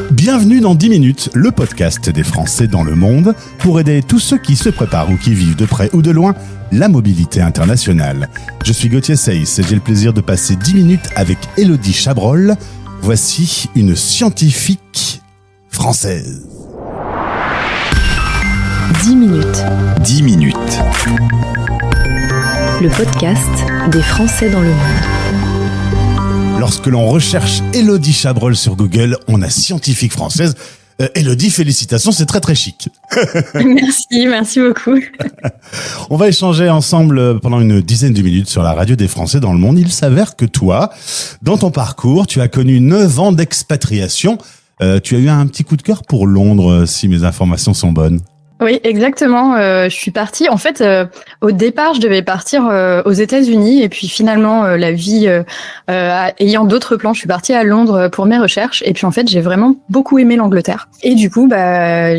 Bienvenue dans 10 minutes, le podcast des Français dans le monde pour aider tous ceux qui se préparent ou qui vivent de près ou de loin la mobilité internationale. Je suis Gauthier Seyss et j'ai le plaisir de passer 10 minutes avec Élodie Chabrol. Voici une scientifique française. 10 minutes. 10 minutes. Le podcast des Français dans le monde. Lorsque l'on recherche Élodie Chabrol sur Google, on a scientifique française. Élodie, félicitations, c'est très très chic. Merci beaucoup. On va échanger ensemble pendant une dizaine de minutes sur la radio des Français dans le monde. Il s'avère que toi, dans ton parcours, tu as connu 9 ans d'expatriation. Tu as eu un petit coup de cœur pour Londres, si mes informations sont bonnes. Oui, exactement. Je suis partie. En fait, au départ, je devais partir aux États-Unis et puis finalement, la vie ayant d'autres plans, je suis partie à Londres pour mes recherches. Et puis en fait, j'ai vraiment beaucoup aimé l'Angleterre. Et du coup, quand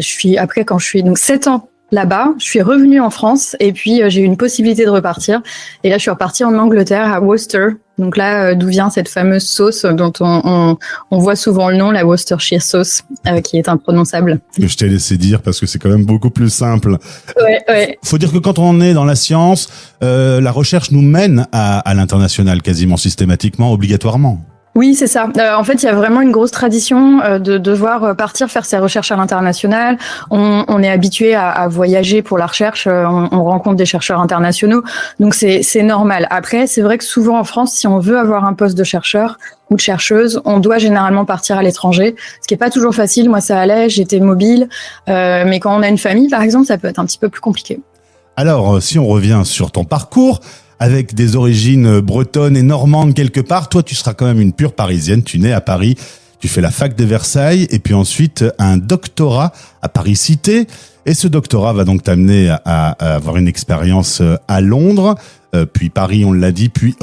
je suis donc 7 ans là-bas, je suis revenue en France et puis j'ai eu une possibilité de repartir. Et là, je suis repartie en Angleterre, à Worcester. Donc là, d'où vient cette fameuse sauce dont on voit souvent le nom, la Worcestershire sauce, qui est imprononçable. Que je t'ai laissé dire parce que c'est quand même beaucoup plus simple. Ouais. Faut dire que quand on est dans la science, la recherche nous mène à l'international quasiment systématiquement, obligatoirement. Oui, c'est ça. En fait, il y a vraiment une grosse tradition de devoir partir faire ses recherches à l'international. On est habitué à voyager pour la recherche. On rencontre des chercheurs internationaux, donc c'est normal. Après, c'est vrai que souvent en France, si on veut avoir un poste de chercheur ou de chercheuse, on doit généralement partir à l'étranger, ce qui est pas toujours facile. Moi, ça allait, j'étais mobile, mais quand on a une famille, par exemple, ça peut être un petit peu plus compliqué. Alors, si on revient sur ton parcours, avec des origines bretonnes et normandes quelque part, toi tu seras quand même une pure parisienne, tu nais à Paris, tu fais la fac de Versailles et puis ensuite un doctorat à Paris-Cité et ce doctorat va donc t'amener à avoir une expérience à Londres, puis Paris on l'a dit, puis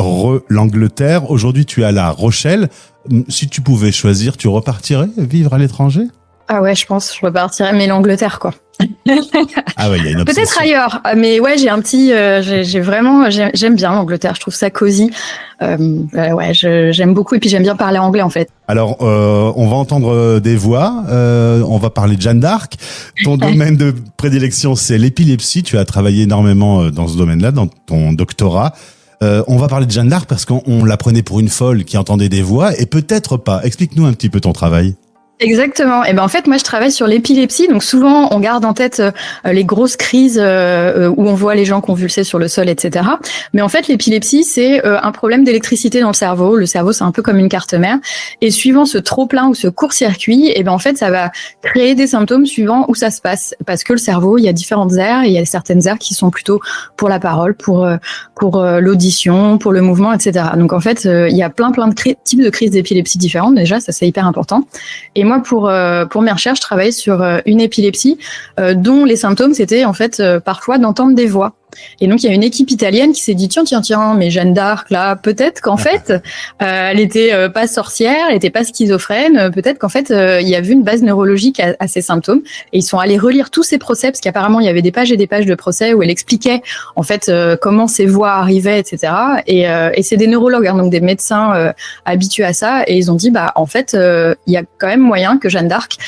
l'Angleterre. Aujourd'hui tu es à La Rochelle. Si tu pouvais choisir, tu repartirais vivre à l'étranger ? Ah ouais, je pense, je repartirais, mais l'Angleterre quoi. Ah ouais, il y a une obsession. Peut-être ailleurs, mais ouais, j'aime bien l'Angleterre, je trouve ça cosy. J'aime beaucoup et puis j'aime bien parler anglais en fait. Alors, on va entendre des voix, on va parler de Jeanne d'Arc. Ton domaine de prédilection, c'est l'épilepsie. Tu as travaillé énormément dans ce domaine-là, dans ton doctorat. On va parler de Jeanne d'Arc parce qu'on la prenait pour une folle qui entendait des voix et peut-être pas. Explique-nous un petit peu ton travail. Exactement. Et ben en fait, moi je travaille sur l'épilepsie. Donc souvent on garde en tête les grosses crises où on voit les gens convulser sur le sol, etc. Mais en fait, l'épilepsie c'est un problème d'électricité dans le cerveau. Le cerveau c'est un peu comme une carte mère. Et suivant ce trop-plein ou ce court-circuit, et ben en fait ça va créer des symptômes suivant où ça se passe. Parce que le cerveau, il y a différentes aires. Et il y a certaines aires qui sont plutôt pour la parole, pour l'audition, pour le mouvement, etc. Donc en fait, il y a plein de types de crises d'épilepsie différentes. Déjà, ça c'est hyper important. Et moi, pour mes recherches, je travaillais sur une épilepsie dont les symptômes, c'était en fait parfois d'entendre des voix. Et donc, il y a une équipe italienne qui s'est dit tiens, mais Jeanne d'Arc, là, peut-être qu'en fait, elle était pas sorcière, elle était pas schizophrène, peut-être qu'en fait, il y avait une base neurologique à ces symptômes. Et ils sont allés relire tous ces procès, parce qu'apparemment, il y avait des pages et des pages de procès où elle expliquait, en fait, comment ces voix arrivaient, etc. Et c'est des neurologues, hein, donc des médecins habitués à ça. Et ils ont dit, en fait, il y a quand même moyen que Jeanne d'Arc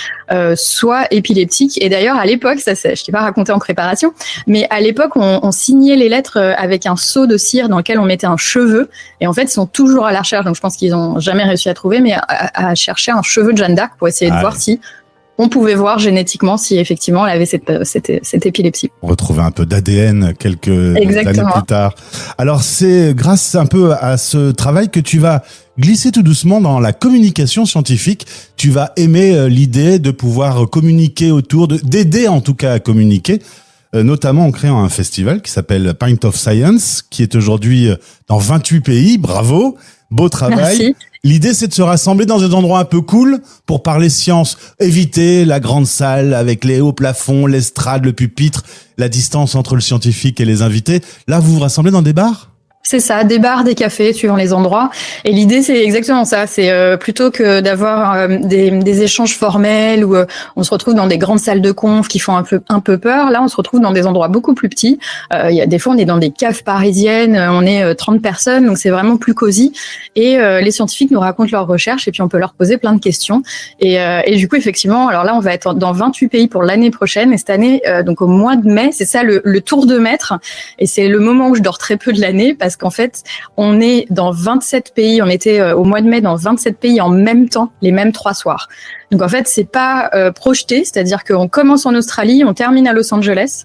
soit épileptique. Et d'ailleurs, à l'époque, je t'ai pas raconté en préparation, mais à l'époque, on signait les lettres avec un seau de cire dans lequel on mettait un cheveu. Et en fait, ils sont toujours à la recherche. Donc, je pense qu'ils ont jamais réussi à trouver, mais à chercher un cheveu de Jeanne d'Arc pour essayer de voir si on pouvait voir génétiquement si effectivement elle avait cette épilepsie. On retrouvait un peu d'ADN quelques années plus tard. Alors, c'est grâce un peu à ce travail que tu vas glisser tout doucement dans la communication scientifique. Tu vas aimer l'idée de pouvoir communiquer d'aider en tout cas à communiquer, notamment en créant un festival qui s'appelle Pint of Science, qui est aujourd'hui dans 28 pays. Bravo, beau travail. Merci. L'idée, c'est de se rassembler dans des endroits un peu cool pour parler science. Éviter la grande salle avec les hauts plafonds, l'estrade, le pupitre, la distance entre le scientifique et les invités. Là, vous vous rassemblez dans des bars ? C'est ça, des bars, des cafés, suivant les endroits. Et l'idée, c'est exactement ça. C'est plutôt que d'avoir des échanges formels où on se retrouve dans des grandes salles de conf qui font un peu peur. Là, on se retrouve dans des endroits beaucoup plus petits. Il y a des fois, on est dans des caves parisiennes, on est 30 personnes, donc c'est vraiment plus cosy. Et les scientifiques nous racontent leurs recherches et puis on peut leur poser plein de questions. Et du coup, effectivement, alors là, on va être dans 28 pays pour l'année prochaine. Et cette année, donc au mois de mai, c'est ça le tour de maître. Et c'est le moment où je dors très peu de l'année parce qu'en fait, on est dans 27 pays. On était au mois de mai dans 27 pays en même temps, les mêmes 3 soirs. Donc en fait, c'est pas projeté, c'est-à-dire qu'on commence en Australie, on termine à Los Angeles,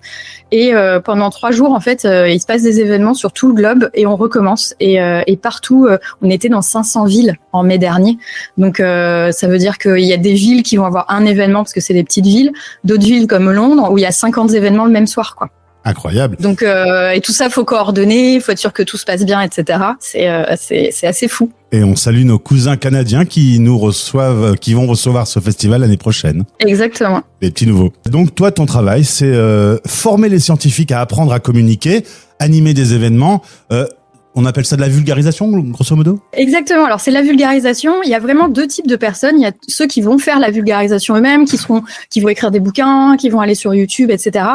et pendant 3 jours, en fait, il se passe des événements sur tout le globe et on recommence. Et partout, on était dans 500 villes en mai dernier. Donc ça veut dire qu'il y a des villes qui vont avoir un événement parce que c'est des petites villes, d'autres villes comme Londres où il y a 50 événements le même soir, quoi. Incroyable. Donc et tout ça, faut coordonner, faut être sûr que tout se passe bien, etc. C'est assez fou. Et on salue nos cousins canadiens qui vont recevoir ce festival l'année prochaine. Exactement. Les petits nouveaux. Donc toi, ton travail, c'est former les scientifiques à apprendre à communiquer, animer des événements. On appelle ça de la vulgarisation, grosso modo? Exactement. Alors, c'est la vulgarisation. Il y a vraiment 2 types de personnes. Il y a ceux qui vont faire la vulgarisation eux-mêmes, qui vont écrire des bouquins, qui vont aller sur YouTube, etc.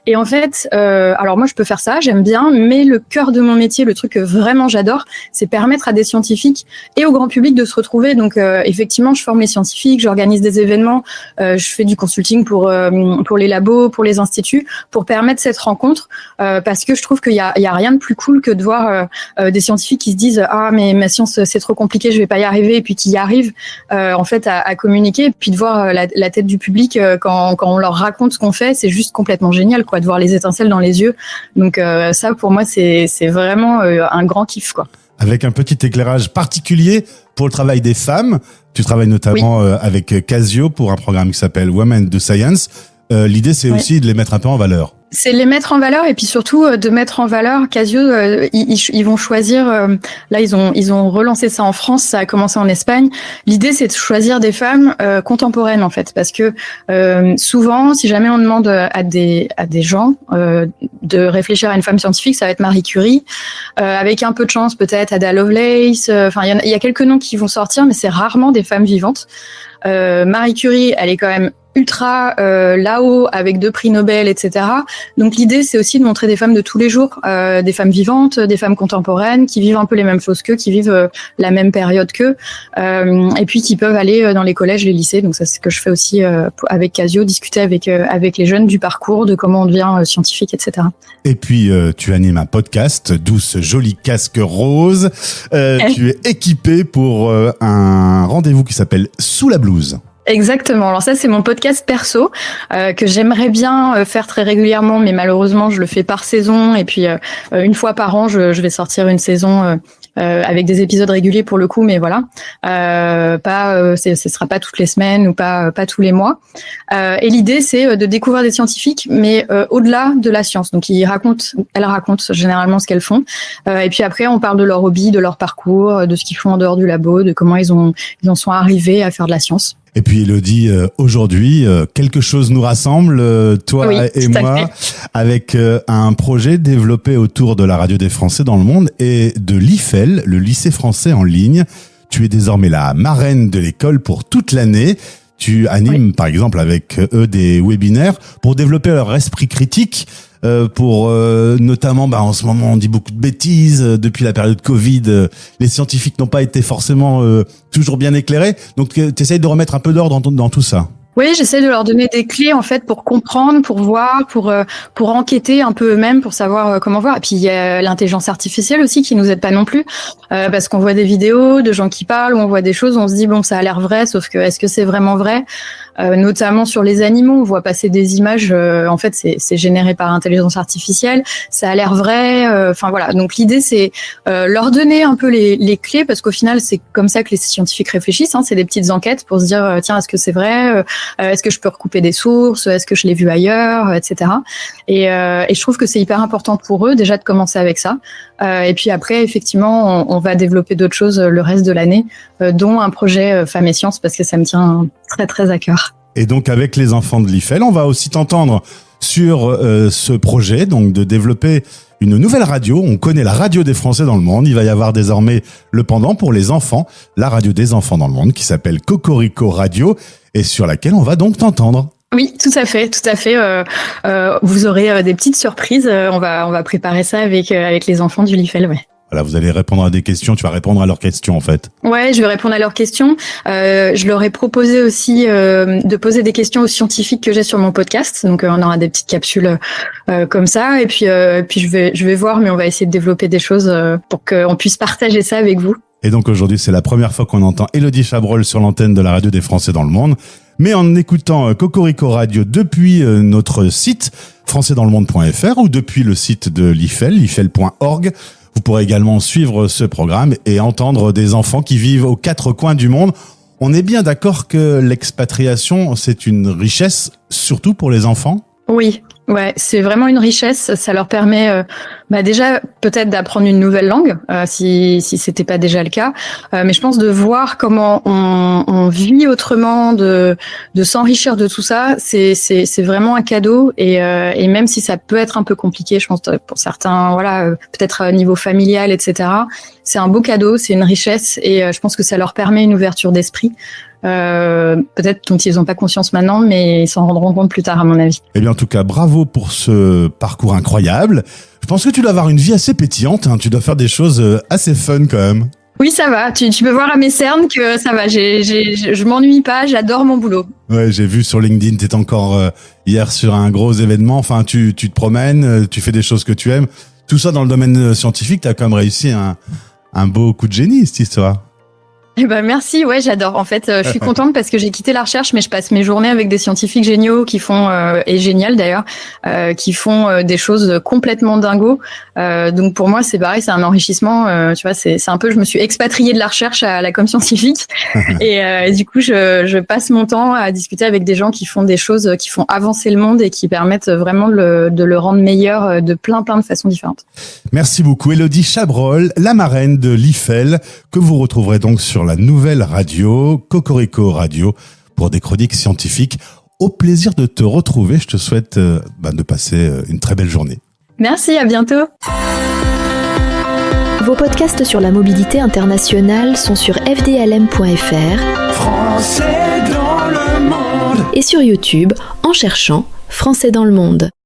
Et en fait, alors moi, je peux faire ça, j'aime bien, mais le cœur de mon métier, le truc que vraiment j'adore, c'est permettre à des scientifiques et au grand public de se retrouver. Donc, effectivement, je forme les scientifiques, j'organise des événements, je fais du consulting pour les labos, pour les instituts, pour permettre cette rencontre, parce que je trouve qu'il y a rien de plus cool que de voir des scientifiques qui se disent mais ma science c'est trop compliqué, je vais pas y arriver, et puis qui y arrivent en fait à communiquer, et puis de voir la tête du public quand on leur raconte ce qu'on fait, c'est juste complètement génial, quoi, de voir les étincelles dans les yeux. Donc ça pour moi c'est vraiment un grand kiff, quoi. Avec un petit éclairage particulier pour le travail des femmes. Tu travailles notamment avec Casio pour un programme qui s'appelle Women do Science. L'idée c'est aussi de les mettre un peu en valeur. C'est les mettre en valeur, et puis surtout de mettre en valeur Casio. Ils vont choisir. Là, ils ont relancé ça en France. Ça a commencé en Espagne. L'idée, c'est de choisir des femmes contemporaines, en fait, parce que souvent, si jamais on demande à des gens de réfléchir à une femme scientifique, ça va être Marie Curie. Avec un peu de chance, peut-être Ada Lovelace. Enfin, il y a quelques noms qui vont sortir, mais c'est rarement des femmes vivantes. Marie Curie, elle est quand même ultra là-haut, avec 2 prix Nobel, etc. Donc l'idée, c'est aussi de montrer des femmes de tous les jours, des femmes vivantes, des femmes contemporaines, qui vivent un peu les mêmes choses qu'eux, qui vivent la même période qu'eux, et puis qui peuvent aller dans les collèges, les lycées. Donc ça, c'est ce que je fais aussi avec Casio, discuter avec les jeunes du parcours, de comment on devient scientifique, etc. Et puis tu animes un podcast, Douce Jolie Casque Rose. Tu es équipé pour un rendez-vous qui s'appelle Sous la blouse. Exactement. Alors ça, c'est mon podcast perso que j'aimerais bien faire très régulièrement, mais malheureusement, je le fais par saison. Et puis, une fois par an, je vais sortir une saison avec des épisodes réguliers pour le coup, mais voilà, ce sera pas toutes les semaines ou pas tous les mois. Et l'idée, c'est de découvrir des scientifiques, mais au-delà de la science. Donc, elles racontent généralement ce qu'elles font. Et puis après, on parle de leur hobby, de leur parcours, de ce qu'ils font en dehors du labo, de comment ils en sont arrivés à faire de la science. Et puis Élodie, aujourd'hui, quelque chose nous rassemble, toi et moi, avec un projet développé autour de la radio des Français dans le monde et de l'IFEL, le lycée français en ligne. Tu es désormais la marraine de l'école pour toute l'année. Tu animes, par exemple, avec eux des webinaires pour développer leur esprit critique. Pour notamment, en ce moment on dit beaucoup de bêtises, depuis la période Covid, les scientifiques n'ont pas été forcément toujours bien éclairés, donc tu essayes de remettre un peu d'ordre dans tout ça. Oui, j'essaie de leur donner des clés en fait pour comprendre, pour voir, pour enquêter un peu eux-mêmes, pour savoir comment voir. Et puis il y a l'intelligence artificielle aussi qui nous aide pas non plus, parce qu'on voit des vidéos de gens qui parlent, où on voit des choses, on se dit bon, ça a l'air vrai, sauf que est-ce que c'est vraiment vrai? Notamment sur les animaux, on voit passer des images, en fait c'est généré par intelligence artificielle, ça a l'air vrai, enfin voilà. Donc l'idée c'est leur donner un peu les clés, parce qu'au final c'est comme ça que les scientifiques réfléchissent, c'est des petites enquêtes pour se dire tiens, est-ce que c'est vrai, est-ce que je peux recouper des sources, est-ce que je l'ai vu ailleurs, etc. Et je trouve que c'est hyper important pour eux déjà de commencer avec ça, et puis après effectivement on va développer d'autres choses le reste de l'année, dont un projet Femmes et Sciences, parce que ça me tient très très à cœur. Et donc avec les enfants de l'IFEL, on va aussi t'entendre sur ce projet, donc de développer une nouvelle radio. On connaît la radio des Français dans le monde. Il va y avoir désormais le pendant pour les enfants, la radio des enfants dans le monde qui s'appelle Cocorico Radio et sur laquelle on va donc t'entendre. Oui, tout à fait. Vous aurez des petites surprises. On va préparer ça avec les enfants du Lifel, ouais. Voilà, vous allez répondre à des questions, tu vas répondre à leurs questions en fait. Ouais, je vais répondre à leurs questions. Je leur ai proposé aussi de poser des questions aux scientifiques que j'ai sur mon podcast. Donc on aura des petites capsules comme ça. Et puis je vais voir, mais on va essayer de développer des choses pour qu'on puisse partager ça avec vous. Et donc aujourd'hui, c'est la première fois qu'on entend Élodie Chabrol sur l'antenne de la radio des Français dans le monde. Mais en écoutant Cocorico Radio depuis notre site françaisdanslemonde.fr ou depuis le site de l'IFEL, lifel.org, vous pourrez également suivre ce programme et entendre des enfants qui vivent aux quatre coins du monde. On est bien d'accord que l'expatriation, c'est une richesse, surtout pour les enfants ? Oui, ouais, c'est vraiment une richesse. Ça leur permet déjà peut-être d'apprendre une nouvelle langue, si c'était pas déjà le cas. Mais je pense de voir comment on vit autrement, de s'enrichir de tout ça, c'est vraiment un cadeau. Et même si ça peut être un peu compliqué, je pense pour certains, peut-être à niveau familial, etc. C'est un beau cadeau, c'est une richesse, et je pense que ça leur permet une ouverture d'esprit. Peut-être dont ils n'ont pas conscience maintenant, mais ils s'en rendront compte plus tard, à mon avis. Eh bien, en tout cas, bravo pour ce parcours incroyable. Je pense que tu dois avoir une vie assez pétillante, hein. Tu dois faire des choses assez fun quand même. Oui, ça va. Tu peux voir à mes cernes que ça va. Je m'ennuie pas, j'adore mon boulot. Ouais, j'ai vu sur LinkedIn, t'étais encore hier sur un gros événement. Enfin, tu te promènes, tu fais des choses que tu aimes. Tout ça dans le domaine scientifique, t'as quand même réussi un beau coup de génie, cette histoire. Eh ben merci, ouais, j'adore. En fait, je suis contente parce que j'ai quitté la recherche, mais je passe mes journées avec des scientifiques géniaux qui font et géniales d'ailleurs, qui font des choses complètement dingos. Donc pour moi, c'est pareil, c'est un enrichissement. Tu vois, c'est un peu, je me suis expatriée de la recherche à la com scientifique, et du coup, je passe mon temps à discuter avec des gens qui font des choses qui font avancer le monde et qui permettent vraiment de le rendre meilleur de plein de façons différentes. Merci beaucoup, Élodie Chabrol, la marraine de l'IFEL, que vous retrouverez donc sur la nouvelle radio, Cocorico Radio, pour des chroniques scientifiques. Au plaisir de te retrouver. Je te souhaite de passer une très belle journée. Merci, à bientôt. Vos podcasts sur la mobilité internationale sont sur fdlm.fr Français dans le monde et sur YouTube en cherchant Français dans le monde.